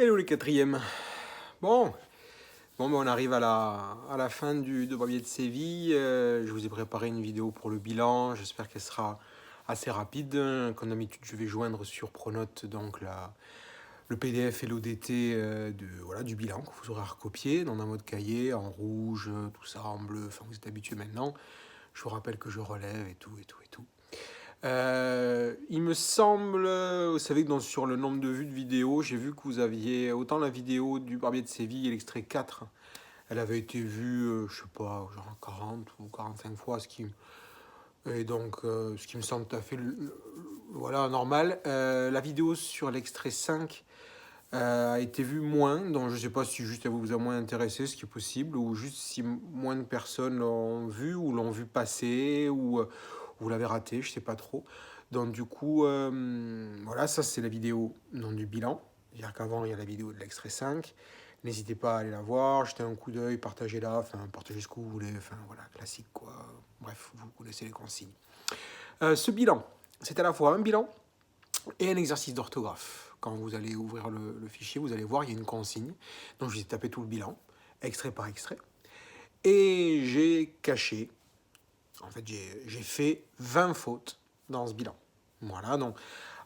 Hello les quatrièmes. Bon, ben, on arrive à la fin de Barbier de Séville. Je vous ai préparé une vidéo pour le bilan. J'espère qu'elle sera assez rapide. Comme d'habitude, je vais joindre sur Pronote donc le PDF et l'ODT du bilan que vous aurez à recopier dans un mode cahier, en rouge, tout ça, en bleu. Enfin, vous êtes habitués maintenant. Je vous rappelle que je relève et tout, et tout, et tout. Il me semble, vous savez que sur le nombre de vues de vidéos, j'ai vu que vous aviez autant la vidéo du Barbier de Séville et l'extrait 4, elle avait été vue, je sais pas, genre 40 ou 45 fois, ce qui me semble tout à fait voilà, normal. La vidéo sur l'extrait 5 a été vue moins, donc je sais pas si juste elle vous a moins intéressé, ce qui est possible, ou juste si moins de personnes l'ont vu, ou l'ont vu passer, ou vous l'avez raté, je sais pas trop. Donc du coup, voilà, ça c'est la vidéo du bilan. C'est-à-dire qu'avant, il y a la vidéo de l'extrait 5. N'hésitez pas à aller la voir, jetez un coup d'œil, partagez-la, enfin partagez ce que vous voulez, enfin voilà, classique quoi. Bref, vous connaissez les consignes. Ce bilan, c'est à la fois un bilan et un exercice d'orthographe. Quand vous allez ouvrir le fichier, vous allez voir, il y a une consigne. Donc je vais taper tout le bilan, extrait par extrait. Et j'ai caché, en fait j'ai fait 20 fautes dans ce bilan. Voilà, donc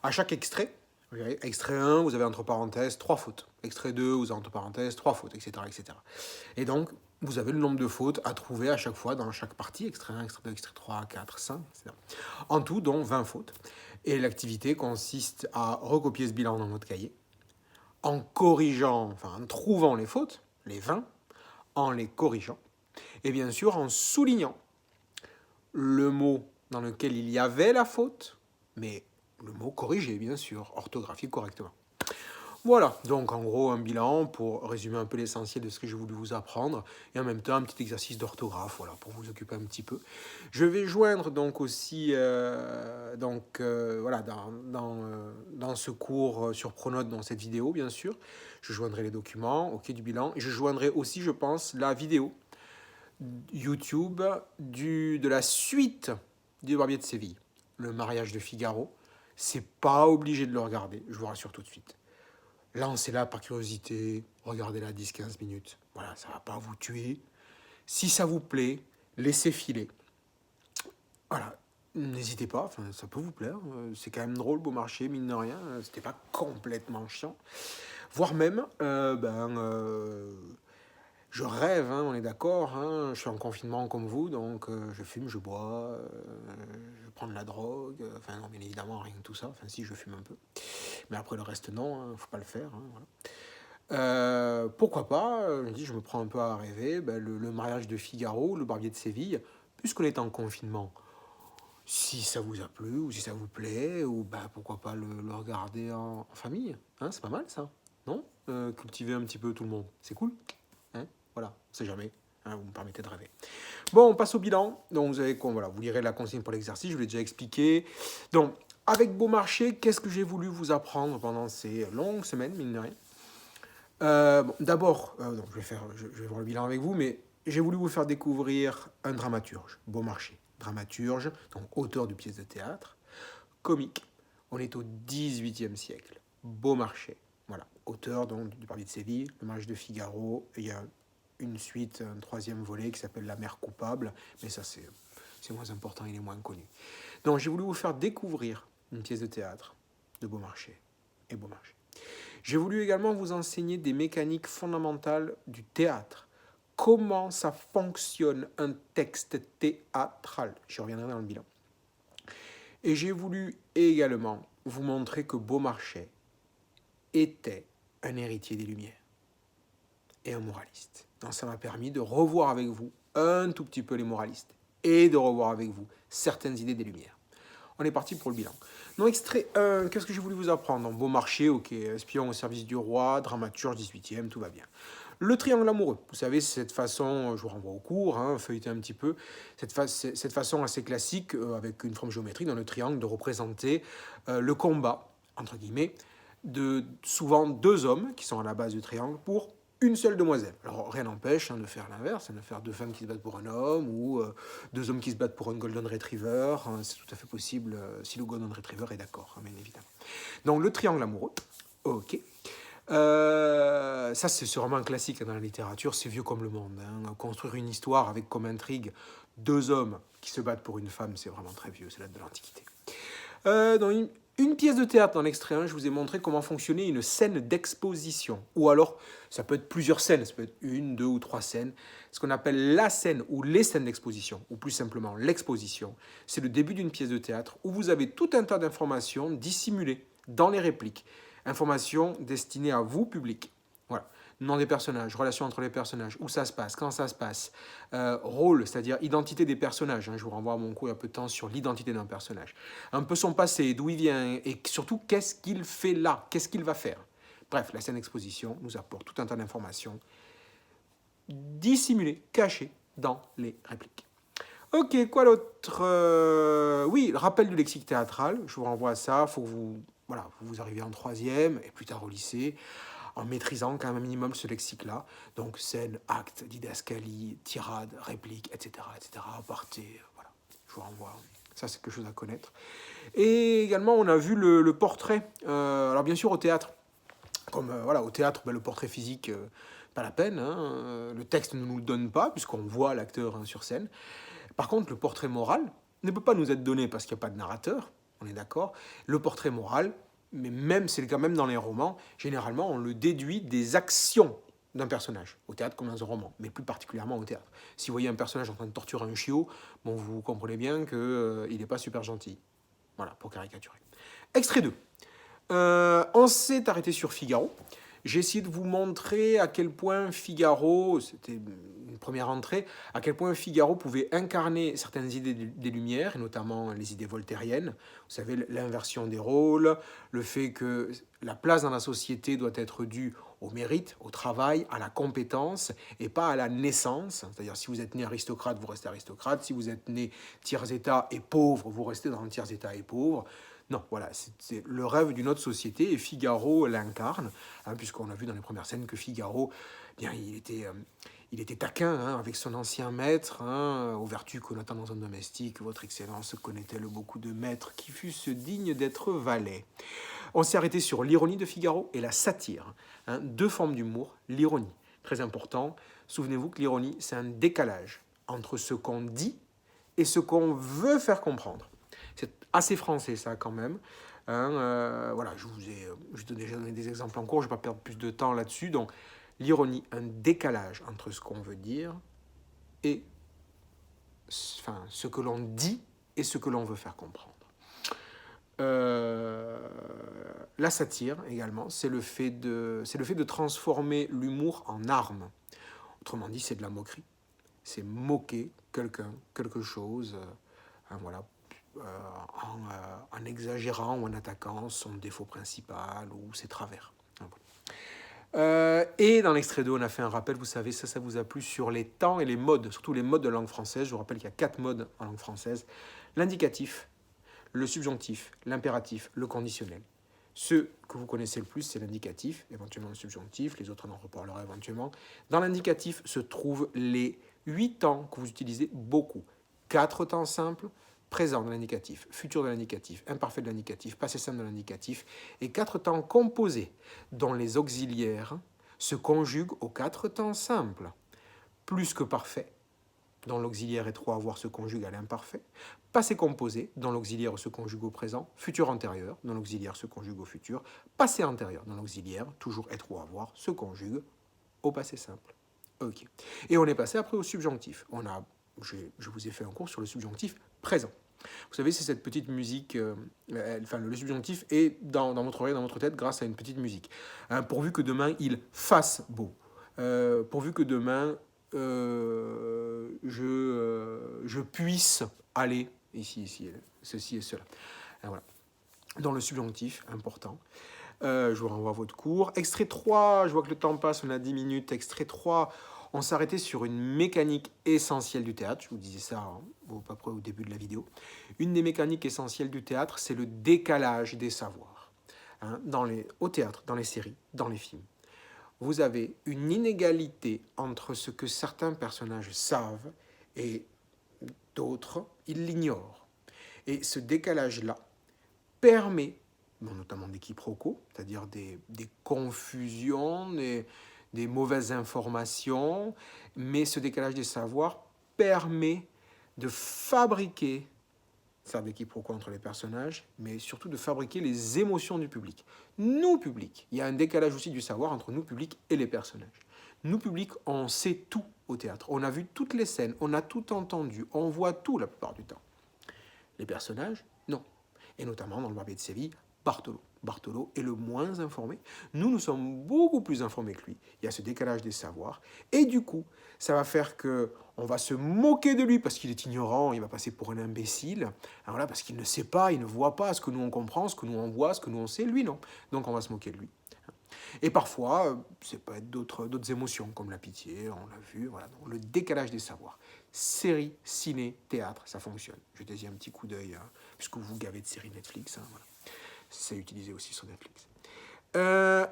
à chaque extrait, vous voyez, extrait 1, vous avez entre parenthèses 3 fautes. Extrait 2, vous avez entre parenthèses 3 fautes, etc., etc. Et donc, vous avez le nombre de fautes à trouver à chaque fois dans chaque partie, extrait 1, extrait 2, extrait 3, 4, 5, etc. En tout, donc 20 fautes. Et l'activité consiste à recopier ce bilan dans votre cahier, en corrigeant, enfin en trouvant les fautes, les 20, en les corrigeant, et bien sûr en soulignant le mot dans lequel il y avait la faute, mais le mot corrigé, bien sûr, orthographié correctement. Voilà, donc en gros un bilan pour résumer un peu l'essentiel de ce que j'ai voulu vous apprendre et en même temps un petit exercice d'orthographe, voilà, pour vous occuper un petit peu. Je vais joindre donc aussi voilà, dans ce cours sur Pronote, dans cette vidéo bien sûr, je joindrai les documents, ok, du bilan, et je joindrai aussi, je pense, la vidéo YouTube de la suite du Barbier de Séville, le mariage de Figaro. C'est pas obligé de le regarder, je vous rassure tout de suite. Lancez-la par curiosité, regardez-la 10-15 minutes. Voilà, ça ne va pas vous tuer. Si ça vous plaît, laissez filer. Voilà, n'hésitez pas, enfin, ça peut vous plaire. C'est quand même drôle, Beaumarchais, mine de rien. C'était pas complètement chiant. Voire même, je rêve, hein, on est d'accord. Hein, je suis en confinement comme vous, donc je fume, je bois, je prends de la drogue. Enfin, non, bien évidemment, rien de tout ça. Enfin, si, je fume un peu. Mais après, le reste, non, hein, faut pas le faire. Hein, voilà. Pourquoi pas, je me prends un peu à rêver, le mariage de Figaro, le Barbier de Séville, puisqu'on est en confinement. Si ça vous a plu, ou si ça vous plaît, ou pourquoi pas le regarder en famille, hein, c'est pas mal ça, non? Cultiver un petit peu tout le monde, c'est cool, hein, voilà, on sait jamais, hein, vous me permettez de rêver. Bon, on passe au bilan, donc vous avez quoi, voilà, vous lirez la consigne pour l'exercice, je vous l'ai déjà expliqué. Donc, avec Beaumarchais, qu'est-ce que j'ai voulu vous apprendre pendant ces longues semaines, mine de rien? D'abord, je vais voir le bilan avec vous, mais j'ai voulu vous faire découvrir un dramaturge, Beaumarchais. Dramaturge, donc auteur de pièces de théâtre, comique. On est au XVIIIe siècle. Beaumarchais, voilà, auteur donc du Barbier de Séville, le mariage de Figaro. Et il y a une suite, un troisième volet qui s'appelle La mère coupable, mais ça c'est moins important, il est moins connu. Donc j'ai voulu vous faire découvrir une pièce de théâtre de Beaumarchais et Beaumarchais. J'ai voulu également vous enseigner des mécaniques fondamentales du théâtre. Comment ça fonctionne un texte théâtral. J'y reviendrai dans le bilan. Et j'ai voulu également vous montrer que Beaumarchais était un héritier des Lumières et un moraliste. Donc ça m'a permis de revoir avec vous un tout petit peu les moralistes et de revoir avec vous certaines idées des Lumières. On est parti pour le bilan. Donc, extrait 1, qu'est-ce que j'ai voulu vous apprendre? Donc, Beaumarchais, ok, espion au service du roi, dramaturge 18e, tout va bien. Le triangle amoureux, vous savez, c'est cette façon, je vous renvoie au cours, hein, feuilleter un petit peu, cette façon assez classique, avec une forme géométrique dans le triangle, de représenter le combat, entre guillemets, de souvent deux hommes qui sont à la base du triangle pour une seule demoiselle. Alors rien n'empêche de faire l'inverse, de faire deux femmes qui se battent pour un homme ou deux hommes qui se battent pour un golden retriever. C'est tout à fait possible si le golden retriever est d'accord, bien évidemment. Donc le triangle amoureux, ok. Ça, c'est vraiment un classique dans la littérature, c'est vieux comme le monde. Hein. Construire une histoire avec comme intrigue deux hommes qui se battent pour une femme, c'est vraiment très vieux, c'est de l'Antiquité. Dans une pièce de théâtre, dans l'extrait 1, je vous ai montré comment fonctionnait une scène d'exposition. Ou alors, ça peut être plusieurs scènes, ça peut être une, deux ou trois scènes. Ce qu'on appelle la scène ou les scènes d'exposition, ou plus simplement l'exposition, c'est le début d'une pièce de théâtre où vous avez tout un tas d'informations dissimulées dans les répliques. Informations destinées à vous, public. Voilà. Nom des personnages, relations entre les personnages, où ça se passe, quand ça se passe, rôle, c'est-à-dire identité des personnages. Hein, je vous renvoie à mon cours il y a peu de temps sur l'identité d'un personnage. Un peu son passé, d'où il vient, et surtout qu'est-ce qu'il fait là, qu'est-ce qu'il va faire. Bref, la scène d'exposition nous apporte tout un tas d'informations dissimulées, cachées dans les répliques. Ok, quoi d'autre Oui, le rappel du lexique théâtral, je vous renvoie à ça, il faut que vous arrivez en troisième, et plus tard au lycée, en maîtrisant quand même un minimum ce lexique-là. Donc scène, acte, didascalie, tirade, réplique, etc. Aparté, voilà, je vous renvoie. Ça, c'est quelque chose à connaître. Et également, on a vu le portrait. Alors bien sûr, au théâtre, comme au théâtre, le portrait physique, pas la peine. Hein, le texte ne nous le donne pas, puisqu'on voit l'acteur sur scène. Par contre, le portrait moral ne peut pas nous être donné parce qu'il n'y a pas de narrateur, on est d'accord. Le portrait moral, mais même c'est le cas même dans les romans, généralement on le déduit des actions d'un personnage, au théâtre comme dans un roman, mais plus particulièrement au théâtre. Si vous voyez un personnage en train de torturer un chiot, bon, vous comprenez bien qu'il n'est pas super gentil. Voilà, pour caricaturer. Extrait 2. On s'est arrêté sur Figaro. J'ai essayé de vous montrer à quel point Figaro, c'était une première entrée, à quel point Figaro pouvait incarner certaines idées des Lumières, et notamment les idées voltairiennes. Vous savez, l'inversion des rôles, le fait que la place dans la société doit être due au mérite, au travail, à la compétence, et pas à la naissance. C'est-à-dire, si vous êtes né aristocrate, vous restez aristocrate. Si vous êtes né tiers-état et pauvre, vous restez dans le tiers-état et pauvre. Non, voilà, c'est le rêve d'une autre société et Figaro l'incarne, hein, puisqu'on a vu dans les premières scènes que Figaro, bien, il était taquin hein, avec son ancien maître, hein, aux vertus connotant dans un domestique. Votre Excellence connaît-elle beaucoup de maîtres qui fussent dignes d'être valets. On s'est arrêté sur l'ironie de Figaro et la satire. Hein, deux formes d'humour, l'ironie, très important. Souvenez-vous que l'ironie, c'est un décalage entre ce qu'on dit et ce qu'on veut faire comprendre. C'est assez français, ça, quand même. Hein, voilà, je vous ai déjà donné des exemples en cours, je ne vais pas perdre plus de temps là-dessus. Donc, l'ironie, un décalage entre ce qu'on veut dire et ce que l'on dit et ce que l'on veut faire comprendre. La satire, également, c'est le fait de transformer l'humour en arme. Autrement dit, c'est de la moquerie. C'est moquer quelqu'un, quelque chose, voilà, en exagérant ou en attaquant son défaut principal ou ses travers. Et dans l'extrait 2, on a fait un rappel, vous savez, ça vous a plu, sur les temps et les modes, surtout les modes de langue française. Je vous rappelle qu'il y a 4 modes en langue française. L'indicatif, le subjonctif, l'impératif, le conditionnel. Ce que vous connaissez le plus, c'est l'indicatif, éventuellement le subjonctif, les autres on en reparlera éventuellement. Dans l'indicatif se trouvent les 8 temps que vous utilisez beaucoup. 4 temps simples, présent de l'indicatif, futur de l'indicatif, imparfait de l'indicatif, passé simple de l'indicatif, et 4 temps composés, dont les auxiliaires se conjuguent aux 4 temps simples. Plus que parfait, dont l'auxiliaire est 3 à voir se conjugue à l'imparfait, passé composé, dont l'auxiliaire se conjugue au présent, futur antérieur, dont l'auxiliaire se conjugue au futur, passé antérieur, dont l'auxiliaire, toujours être ou avoir, se conjugue au passé simple. Ok. Et on est passé après au subjonctif. Je vous ai fait un cours sur le subjonctif présent. Vous savez, c'est cette petite musique, le subjonctif est dans votre oreille, dans votre tête, grâce à une petite musique. Hein, pourvu que demain, il fasse beau. Pourvu que demain, je puisse aller ici, ceci et cela. Et voilà. Dans le subjonctif, important. Je vous renvoie à votre cours. Extrait 3, je vois que le temps passe, on a 10 minutes. Extrait 3, on s'arrêtait sur une mécanique essentielle du théâtre. Je vous disais ça à peu près au début de la vidéo. Une des mécaniques essentielles du théâtre, c'est le décalage des savoirs. Hein, au théâtre, dans les séries, dans les films. Vous avez une inégalité entre ce que certains personnages savent et d'autres, ils l'ignorent. Et ce décalage-là permet bon, notamment des quiproquos, c'est-à-dire des confusions, des mauvaises informations, mais ce décalage des savoirs permet de fabriquer, certes des quiproquos entre les personnages, mais surtout de fabriquer les émotions du public. Nous, public, il y a un décalage aussi du savoir entre nous, public, et les personnages. Nous, public, on sait tout au théâtre. On a vu toutes les scènes, on a tout entendu, on voit tout la plupart du temps. Les personnages, non. Et notamment dans le Barbier de Séville, Bartolo. Bartolo est le moins informé. Nous sommes beaucoup plus informés que lui. Il y a ce décalage des savoirs. Et du coup, ça va faire que on va se moquer de lui parce qu'il est ignorant, il va passer pour un imbécile. Alors voilà, parce qu'il ne sait pas, il ne voit pas ce que nous on comprend, ce que nous on voit, ce que nous on sait, lui non. Donc on va se moquer de lui. Et parfois, ça peut être d'autres émotions, comme la pitié, on l'a vu, voilà. Donc, le décalage des savoirs. Série, ciné, théâtre, ça fonctionne. Jetez-y un petit coup d'œil, puisque vous gavez de séries Netflix. Voilà. C'est utilisé aussi sur Netflix.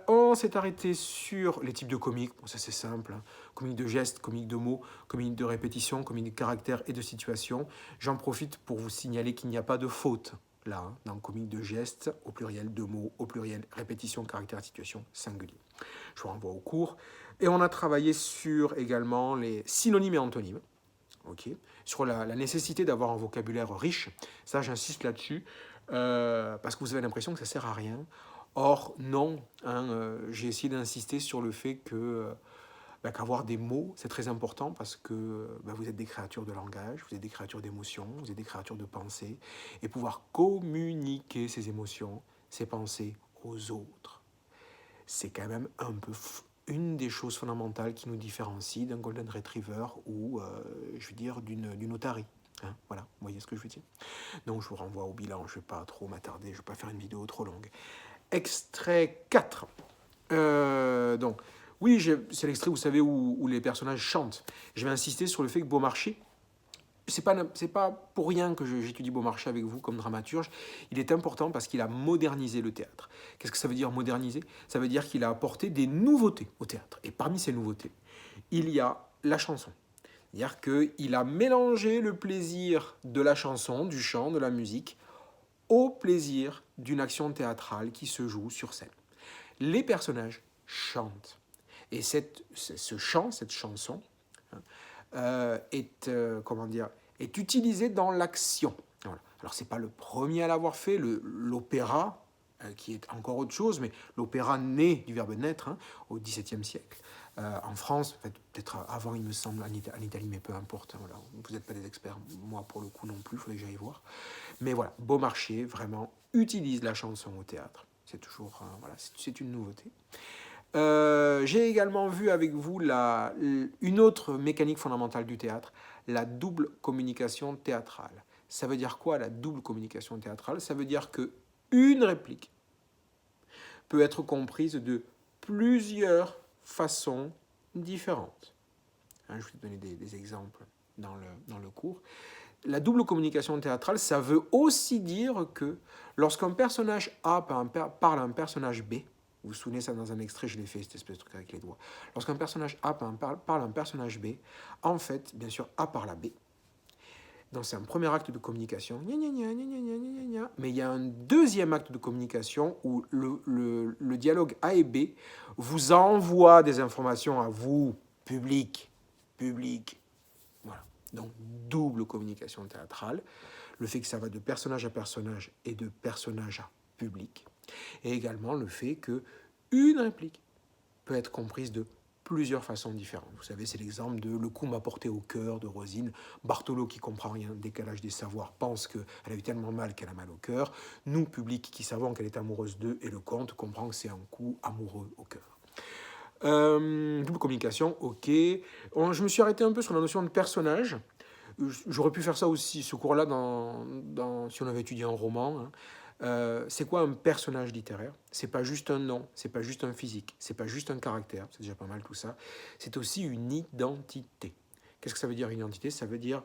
On s'est arrêté sur les types de comiques. Bon, ça c'est simple. Hein. Comiques de gestes, comiques de mots, comiques de répétition, comiques de caractère et de situation. J'en profite pour vous signaler qu'il n'y a pas de faute là, hein, dans le comique de gestes, au pluriel, de mots, au pluriel, répétition, caractère, situation, singulier. Je vous renvoie au cours. Et on a travaillé sur également les synonymes et antonymes. Okay. Sur la nécessité d'avoir un vocabulaire riche. Ça, j'insiste là-dessus, parce que vous avez l'impression que ça ne sert à rien. Or, non, hein, j'ai essayé d'insister sur le fait que qu'avoir des mots, c'est très important parce que vous êtes des créatures de langage, vous êtes des créatures d'émotions, vous êtes des créatures de pensée, et pouvoir communiquer ces émotions, ces pensées aux autres, c'est quand même un peu une des choses fondamentales qui nous différencie d'un Golden Retriever ou, je veux dire, d'une otarie. Hein, voilà, vous voyez ce que je veux dire. Donc je vous renvoie au bilan, je ne vais pas trop m'attarder, je ne vais pas faire une vidéo trop longue. Extrait 4. Donc, oui, c'est l'extrait, vous savez, où les personnages chantent. Je vais insister sur le fait que Beaumarchais, c'est pas pour rien que j'étudie Beaumarchais avec vous comme dramaturge. Il est important parce qu'il a modernisé le théâtre. Qu'est-ce que ça veut dire moderniser? Ça veut dire qu'il a apporté des nouveautés au théâtre. Et parmi ces nouveautés, il y a la chanson. C'est-à-dire qu'il a mélangé le plaisir de la chanson, du chant, de la musique, au plaisir d'une action théâtrale qui se joue sur scène. Les personnages chantent. Et ce chant, cette chanson, est utilisé dans l'action. Voilà. Alors, ce n'est pas le premier à l'avoir fait. L'opéra, qui est encore autre chose, mais l'opéra naît du verbe naître, hein, au XVIIe siècle. En France, peut-être avant, il me semble, en Italie, mais peu importe. Voilà. Vous n'êtes pas des experts, moi pour le coup non plus, il faudrait que j'aille voir. Mais voilà, Beaumarchais, vraiment, utilise la chanson au théâtre. C'est toujours, voilà, c'est une nouveauté. J'ai également vu avec vous une autre mécanique fondamentale du théâtre, la double communication théâtrale. Ça veut dire quoi, la double communication théâtrale? Ça veut dire qu'une réplique peut être comprise de plusieurs façons différentes. Hein, je vais te donner des exemples dans le cours. La double communication théâtrale, ça veut aussi dire que lorsqu'un personnage A parle à un personnage B, vous vous souvenez ça dans un extrait, je l'ai fait, cette espèce de truc avec les doigts. Lorsqu'un personnage A parle à un personnage B, en fait, bien sûr, A parle à B. Donc c'est un premier acte de communication, mais il y a un deuxième acte de communication où le dialogue A et B vous envoie des informations à vous, public. Voilà. Donc double communication théâtrale, le fait que ça va de personnage à personnage et de personnage à public, et également le fait qu'une réplique peut être comprise de plusieurs façons différentes. Vous savez, c'est l'exemple de Le coup m'a porté au cœur de Rosine. Bartolo, qui comprend rien, décalage des savoirs, pense qu'elle a eu tellement mal qu'elle a mal au cœur. Nous, public, qui savons qu'elle est amoureuse d'eux, et le comte comprend que c'est un coup amoureux au cœur. Double communication, ok. Je me suis arrêté un peu sur la notion de personnage. J'aurais pu faire ça aussi, ce cours-là, si on avait étudié un roman. Hein. C'est quoi un personnage littéraire? C'est pas juste un nom, c'est pas juste un physique, c'est pas juste un caractère, c'est déjà pas mal tout ça. C'est aussi une identité. Qu'est-ce que ça veut dire une identité? Ça veut dire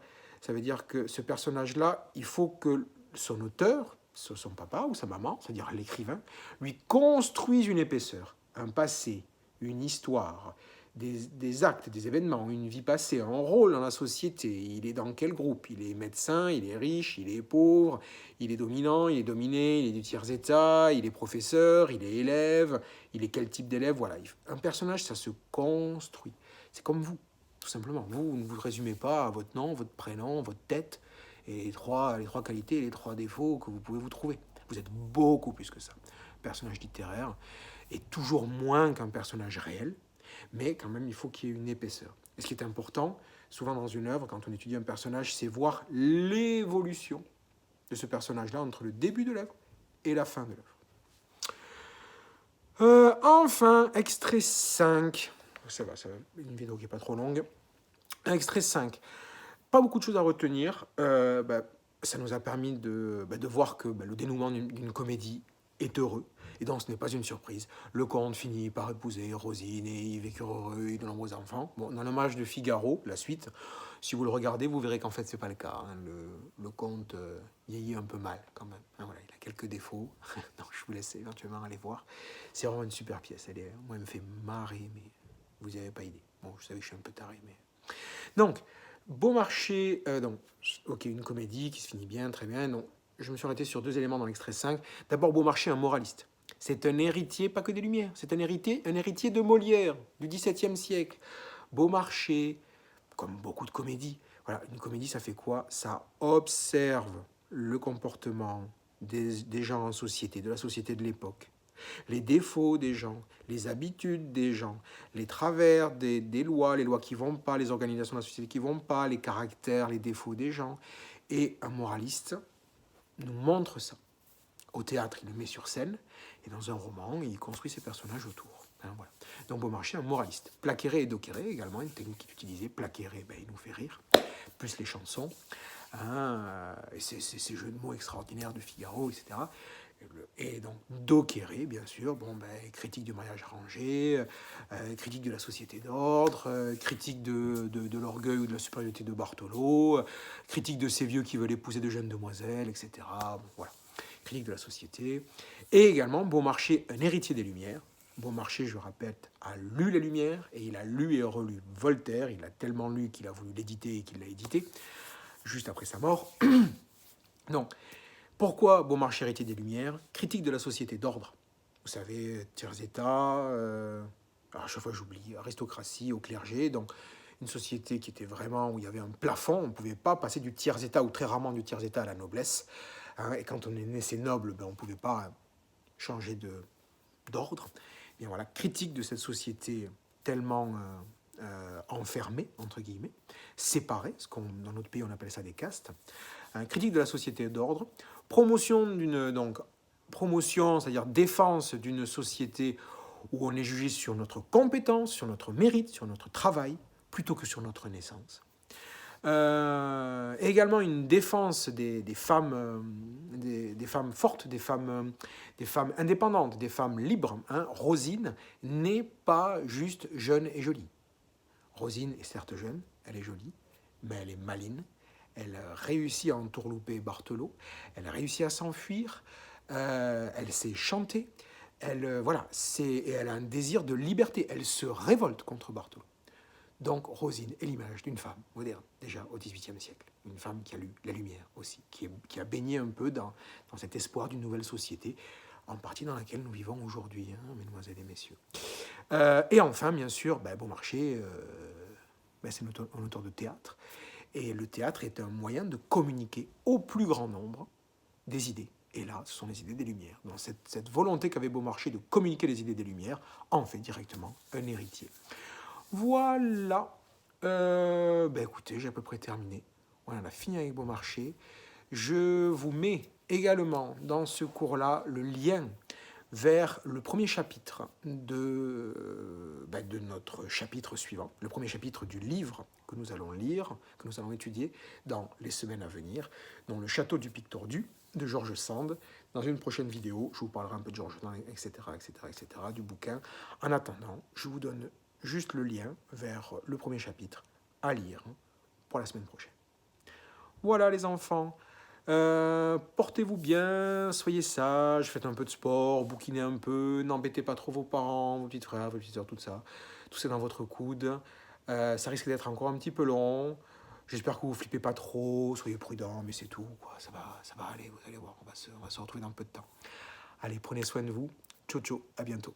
que ce personnage-là, il faut que son auteur, son papa ou sa maman, c'est-à-dire l'écrivain, lui construise une épaisseur, un passé, une histoire, des actes, des événements, une vie passée, un rôle dans la société. Il est dans quel groupe? Il est médecin, il est riche, il est pauvre, il est dominant, il est dominé, il est du tiers-état, il est professeur, il est élève, il est quel type d'élève? Voilà. Un personnage, ça se construit. C'est comme vous, tout simplement. Vous ne vous résumez pas à votre nom, votre prénom, votre tête, et les trois qualités et les trois défauts que vous pouvez vous trouver. Vous êtes beaucoup plus que ça. Un personnage littéraire est toujours moins qu'un personnage réel, mais quand même, il faut qu'il y ait une épaisseur. Et ce qui est important, souvent dans une œuvre, quand on étudie un personnage, c'est voir l'évolution de ce personnage-là entre le début de l'œuvre et la fin de l'œuvre. Enfin, extrait 5. Ça va, une vidéo qui n'est pas trop longue. Extrait 5. Pas beaucoup de choses à retenir. Ça nous a permis de voir que le dénouement d'une comédie est heureux. Et donc ce n'est pas une surprise. Le comte finit par épouser Rosine et ils vécurent heureux et de nombreux enfants. Bon, dans l'hommage de Figaro, la suite, si vous le regardez, vous verrez qu'en fait c'est pas le cas. Hein. Le comte vieillit un peu mal quand même. Hein, voilà, il a quelques défauts. Donc je vous laisse éventuellement aller voir. C'est vraiment une super pièce. Moi, elle me fait marrer, mais vous n'avez pas idée. Bon, je savais que je suis un peu taré, mais... Donc, Beaumarchais, une comédie qui se finit bien, très bien. Donc, je me suis arrêté sur 2 éléments dans l'extrait 5. D'abord, Beaumarchais, un moraliste. C'est un héritier, pas que des Lumières, c'est un héritier de Molière, du XVIIe siècle. Beaumarchais, comme beaucoup de comédies. Voilà, une comédie, ça fait quoi? Ça observe le comportement des gens en société, de la société de l'époque. Les défauts des gens, les habitudes des gens, les travers des lois, les lois qui vont pas, les organisations de la société qui vont pas, les caractères, les défauts des gens. Et un moraliste nous montre ça. Au théâtre, il le met sur scène, et dans un roman, il construit ses personnages autour. Hein, voilà. Donc Beaumarchais, un moraliste. Plaquéré et Docqueré, également, une technique qui est utilisée. Plaquéré, il nous fait rire, plus les chansons, hein, et ces jeux de mots extraordinaires de Figaro, etc. Et donc Docqueré, bien sûr, critique du mariage arrangé, critique de la société d'ordre, critique de l'orgueil ou de la supériorité de Bartholo, critique de ces vieux qui veulent épouser de jeunes demoiselles, etc. Bon, voilà. Critique de la société. Et également Beaumarchais, un héritier des Lumières. Beaumarchais, je répète, a lu les Lumières, et il a lu et relu Voltaire. Il a tellement lu qu'il a voulu l'éditer et qu'il l'a édité, juste après sa mort. Donc, pourquoi Beaumarchais, héritier des Lumières? Critique de la société d'ordre. Vous savez, tiers-état, à chaque fois j'oublie, aristocratie, au clergé, donc une société qui était vraiment, où il y avait un plafond, on ne pouvait pas passer du tiers-état, ou très rarement du tiers-état à la noblesse. Hein, et quand on est naissé noble, on ne pouvait pas changer d'ordre. Bien voilà, critique de cette société tellement enfermée, entre guillemets, séparée, dans notre pays on appelle ça des castes. Critique de la société d'ordre, promotion, c'est-à-dire défense d'une société où on est jugé sur notre compétence, sur notre mérite, sur notre travail, plutôt que sur notre naissance. Également une défense des femmes, des femmes fortes, des femmes indépendantes, des femmes libres. Hein. Rosine n'est pas juste jeune et jolie. Rosine est certes jeune, elle est jolie, mais elle est maline. Elle réussit à entourlouper Bartholo, elle a réussi à s'enfuir, elle sait chanter, elle a un désir de liberté, elle se révolte contre Bartholo. Donc Rosine est l'image d'une femme moderne, déjà au XVIIIe siècle. Une femme qui a lu la lumière aussi, qui a baigné un peu dans cet espoir d'une nouvelle société, en partie dans laquelle nous vivons aujourd'hui, hein, mesdemoiselles et messieurs. Et enfin, bien sûr, Beaumarchais, c'est un auteur de théâtre. Et le théâtre est un moyen de communiquer au plus grand nombre des idées. Et là, ce sont les idées des Lumières. Donc cette volonté qu'avait Beaumarchais de communiquer les idées des Lumières en fait directement un héritier. Voilà. Écoutez, j'ai à peu près terminé. On a fini avec Beaumarchais. Je vous mets également dans ce cours-là le lien vers le premier chapitre de notre chapitre suivant, le premier chapitre du livre que nous allons lire, que nous allons étudier dans les semaines à venir, donc Le Château du Pic Tordu de George Sand. Dans une prochaine vidéo, je vous parlerai un peu de George Sand, etc., du bouquin. En attendant, je vous donne juste le lien vers le premier chapitre à lire pour la semaine prochaine. Voilà les enfants. Portez-vous bien, soyez sages, faites un peu de sport, bouquinez un peu, n'embêtez pas trop vos parents, vos petits frères, vos petites sœurs, tout ça. Tout ça dans votre coude. Ça risque d'être encore un petit peu long. J'espère que vous flippez pas trop, soyez prudents, mais c'est tout, quoi. Ça va aller, vous allez voir, on va se retrouver dans peu de temps. Allez, prenez soin de vous. Ciao, ciao, à bientôt.